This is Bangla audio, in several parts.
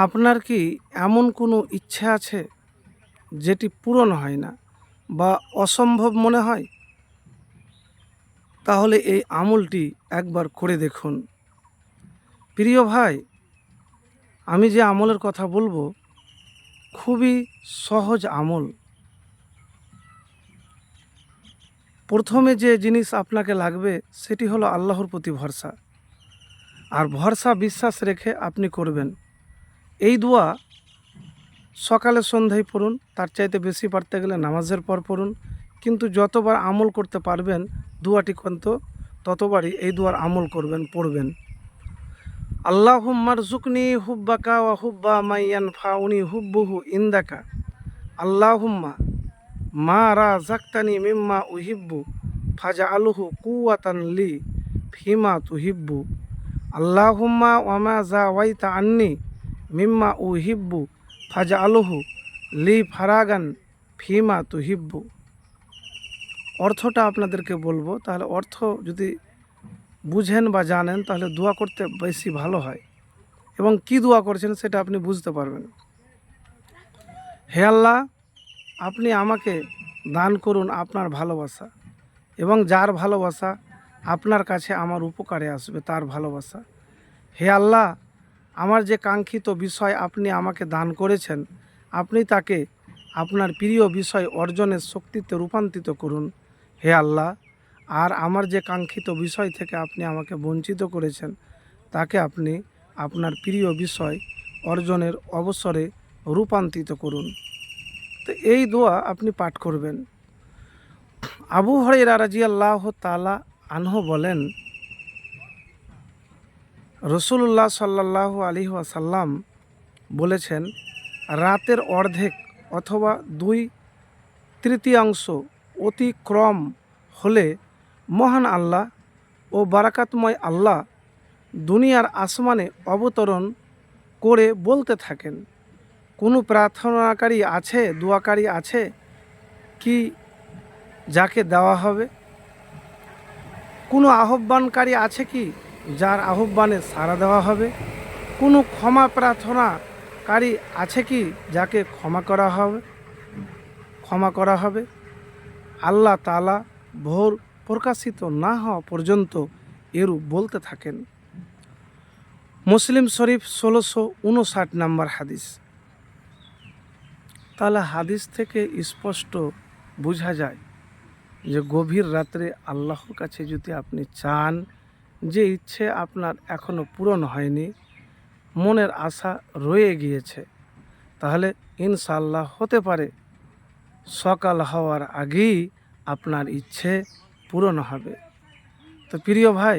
আপনার কি এমন কোনো ইচ্ছা আছে যেটি পূরণ হয় না বা অসম্ভব মনে হয়? তাহলে এই আমলটি একবার করে দেখুন। প্রিয় ভাই, আমি যে আমলের কথা বলবো খুবই সহজ আমল। প্রথমে যে জিনিস আপনাকে লাগবে সেটি হলো আল্লাহর প্রতি ভরসা। আর ভরসা বিশ্বাস রেখে আপনি করবেন। এই দোয়া সকালে সন্ধ্যায় পড়ুন, তার চাইতে বেশি পারতে গেলে নামাজের পর পড়ুন। কিন্তু যতবার আমল করতে পারবেন দোয়াটি ততবারই এই দোয়ার আমল করবেন, পড়বেন। আল্লাহুম্মার জুকনি হুব্বাকা ওয়া হুব্বা মাইয়ান ফাউনি হুব্বুহু ইন্দাকা। আল্লাহুম্মা মা রাযাক্তানি মিম্মা উহিব্বু ফাজআলহু কুওয়াতান লি ফিমা তুহিব্বু। আল্লাহুম্মা ওয়া মা যাওয়াইতা আন্নি মিম্মা উহিব্বু ফাজআলহু লি ফারাগান ফিমা তুহিব্বু। অর্থটা আপনাদেরকে বলবো, তাহলে অর্থ যদি বুঝেন বা জানেন তাহলে দোয়া করতে বেশি ভালো হয় এবং কি দোয়া করছেন সেটা আপনি বুঝতে পারবেন। হে আল্লাহ, আপনি আমাকে দান করুন আপনার ভালোবাসা, এবং যার ভালোবাসা আপনার কাছে আমার উপকারে আসবে তার ভালোবাসা। হে আল্লাহ, আমার যে কাঙ্ক্ষিত বিষয় আপনি আমাকে দান করেছেন, আপনি তাকে আপনার প্রিয় বিষয় অর্জনের শক্তিতে রূপান্তরিত করুন। হে আল্লাহ, আর আমার যে কাঙ্ক্ষিত বিষয় থেকে আপনি আমাকে বঞ্চিত করেছেন তাকে আপনি আপনার প্রিয় বিষয় অর্জনের অবসরে রূপান্তরিত করুন। তো এই দোয়া আপনি পাঠ করবেন। আবু হুরায়রা রাদিয়াল্লাহু তাআলা আনহু বলেন, রাসূলুল্লাহ সাল্লাল্লাহু আলাইহি ওয়াসাল্লাম বলেছেন, রাতের অর্ধেক অথবা 2/3 অতিক্রম হলে মহান আল্লাহ ও বারাকাতময় আল্লাহ দুনিয়ার আসমানে অবতরণ করে বলতে থাকেন, কোনো প্রার্থনাকারী আছে, দোয়াকারী আছে কি যাকে দেওয়া হবে? কোনো আহ্বানকারী আছে কি যার আহ্বানে সাড়া দেওয়া হবে? কোনো ক্ষমা প্রার্থনাকারী আছে কি যাকে ক্ষমা করা হবে? আল্লাহ তাআলা ভোর প্রকাশিত না হওয়া পর্যন্ত এরূপ বলতে থাকেন। মুসলিম শরীফ 1659 নম্বর হাদিস। তাহলে হাদিস থেকে স্পষ্ট বোঝা যায় যে গভীর রাত্রে আল্লাহর কাছে যদি আপনি চান, যে ইচ্ছে আপনার এখনো পূরণ হয়নি, মনের আশা রয়ে গিয়েছে, তাহলে ইনশাআল্লাহ হতে পারে সকাল হওয়ার আগেই আপনার ইচ্ছে পূরণ হবে। তো প্রিয় ভাই,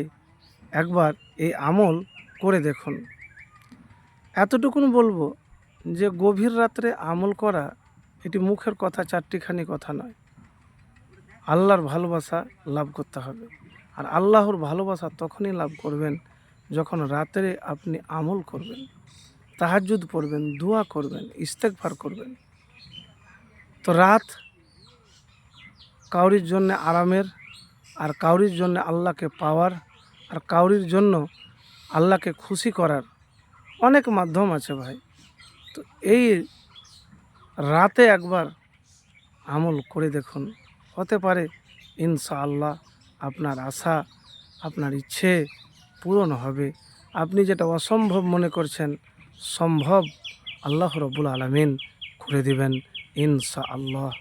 একবার এই আমল করে দেখুন। এতটুকুন বলবো যে গভীর রাত্রে আমল করা এটি মুখের কথা, চারটিখানি কথা নয়। আল্লাহর ভালোবাসা লাভ করতে হবে। আর আল্লাহর ভালোবাসা তখনই লাভ করবেন যখন রাত্রে আপনি আমল করবেন, তাহাজ্জুদ পড়বেন, দোয়া করবেন, ইস্তেগফার করবেন। তো রাত কাউরির জন্য আরামের, আর কাউরির জন্য আল্লাহকে পাওয়ার, আর কাউরির জন্য আল্লাহকে খুশি করার অনেক মাধ্যম আছে ভাই। তো এই রাতে একবার আমল করে দেখুন, হতে পারে ইনশাআল্লাহ আপনার আশা, আপনার ইচ্ছে পূরণ হবে। আপনি যেটা অসম্ভব মনে করছেন সম্ভব আল্লাহ রাব্বুল আলামিন করে দিবেন ইনশাআল্লাহ।